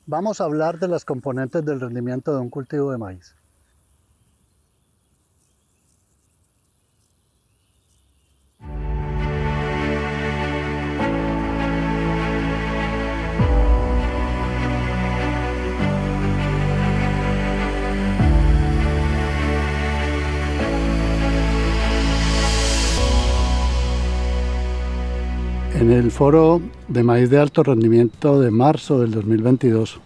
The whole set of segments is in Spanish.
Vamos a hablar de las componentes del rendimiento de un cultivo de maíz. En el foro de maíz de alto rendimiento de marzo del 2022,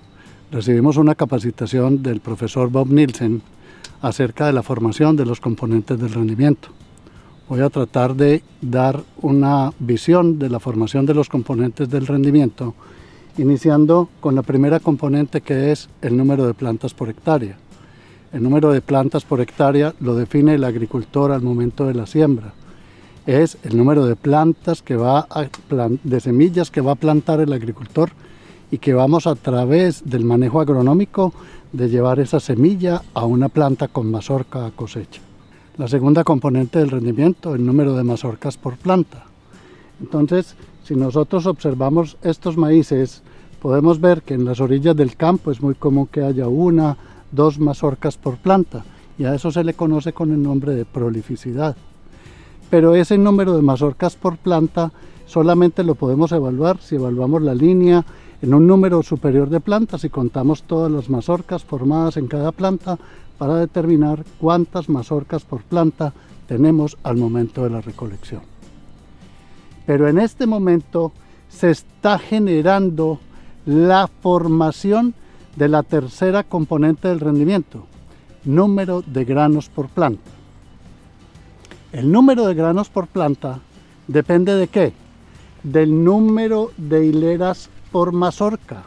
recibimos una capacitación del profesor Bob Nielsen acerca de la formación de los componentes del rendimiento. Voy a tratar de dar una visión de la formación de los componentes del rendimiento, iniciando con la primera componente, que es el número de plantas por hectárea. El número de plantas por hectárea lo define el agricultor al momento de la siembra. Es el número de plantas de semillas que va a plantar el agricultor y que vamos, a través del manejo agronómico, de llevar esa semilla a una planta con mazorca a cosecha. La segunda componente del rendimiento, el número de mazorcas por planta. Entonces, si nosotros observamos estos maíces, podemos ver que en las orillas del campo es muy común que haya 1, 2 mazorcas por planta, y a eso se le conoce con el nombre de prolificidad. Pero ese número de mazorcas por planta solamente lo podemos evaluar si evaluamos la línea en un número superior de plantas y contamos todas las mazorcas formadas en cada planta para determinar cuántas mazorcas por planta tenemos al momento de la recolección. Pero en este momento se está generando la formación de la tercera componente del rendimiento, número de granos por planta. El número de granos por planta depende ¿de qué? Del número de hileras por mazorca.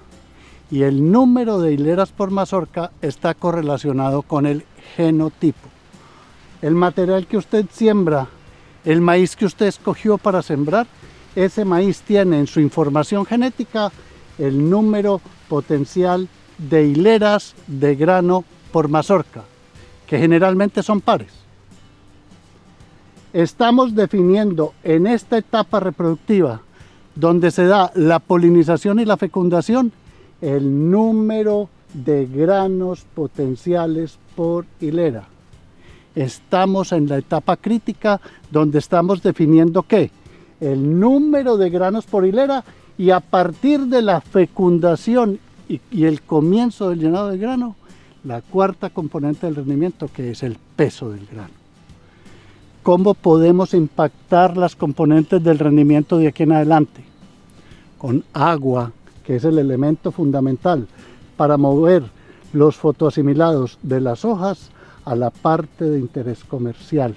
Y el número de hileras por mazorca está correlacionado con el genotipo. El material que usted siembra, el maíz que usted escogió para sembrar, ese maíz tiene en su información genética el número potencial de hileras de grano por mazorca, que generalmente son pares. Estamos definiendo en esta etapa reproductiva, donde se da la polinización y la fecundación, el número de granos potenciales por hilera. Estamos en la etapa crítica, donde estamos definiendo ¿qué? El número de granos por hilera, y a partir de la fecundación y el comienzo del llenado del grano, la cuarta componente del rendimiento, que es el peso del grano. ¿Cómo podemos impactar las componentes del rendimiento de aquí en adelante? Con agua, que es el elemento fundamental para mover los fotoasimilados de las hojas a la parte de interés comercial.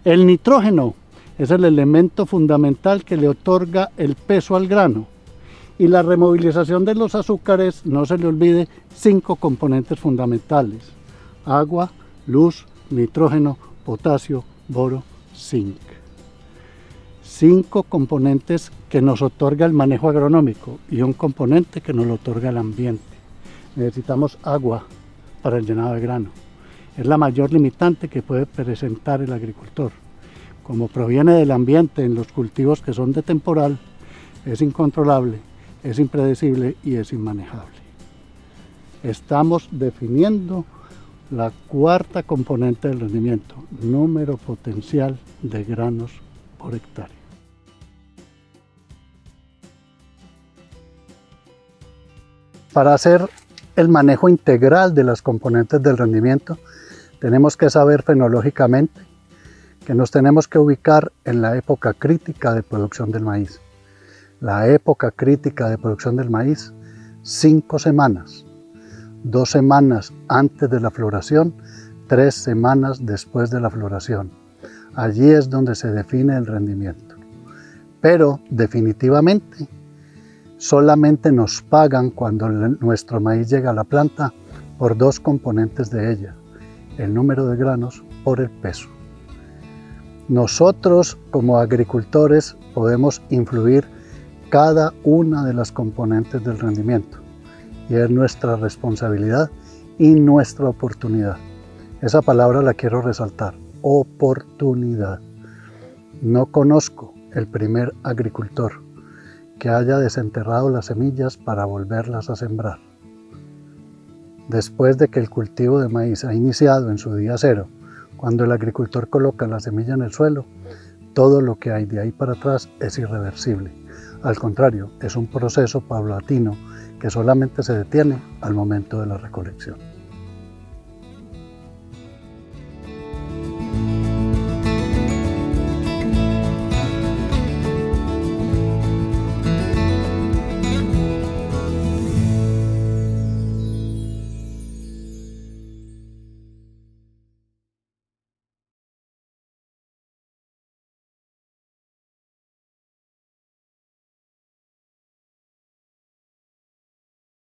El nitrógeno es el elemento fundamental que le otorga el peso al grano. Y la removilización de los azúcares, no se le olvide, 5 componentes fundamentales: agua, luz, nitrógeno, potasio, boro, zinc. 5 componentes que nos otorga el manejo agronómico y un componente que nos lo otorga el ambiente. Necesitamos agua para el llenado de grano. Es la mayor limitante que puede presentar el agricultor. Como proviene del ambiente en los cultivos que son de temporal, es incontrolable, es impredecible y es inmanejable. Estamos definiendo la cuarta componente del rendimiento, número potencial de granos por hectárea. Para hacer el manejo integral de las componentes del rendimiento, tenemos que saber fenológicamente que nos tenemos que ubicar en la época crítica de producción del maíz. La época crítica de producción del maíz, 5 semanas. 2 semanas antes de la floración, 3 semanas después de la floración. Allí es donde se define el rendimiento. Pero definitivamente solamente nos pagan cuando nuestro maíz llega a la planta por 2 componentes de ella: el número de granos por el peso. Nosotros como agricultores podemos influir cada una de las componentes del rendimiento. Y es nuestra responsabilidad y nuestra oportunidad. Esa palabra la quiero resaltar: oportunidad. No conozco el primer agricultor que haya desenterrado las semillas para volverlas a sembrar. Después de que el cultivo de maíz ha iniciado en su día cero, cuando el agricultor coloca la semilla en el suelo, todo lo que hay de ahí para atrás es irreversible. Al contrario, es un proceso paulatino que solamente se detiene al momento de la recolección.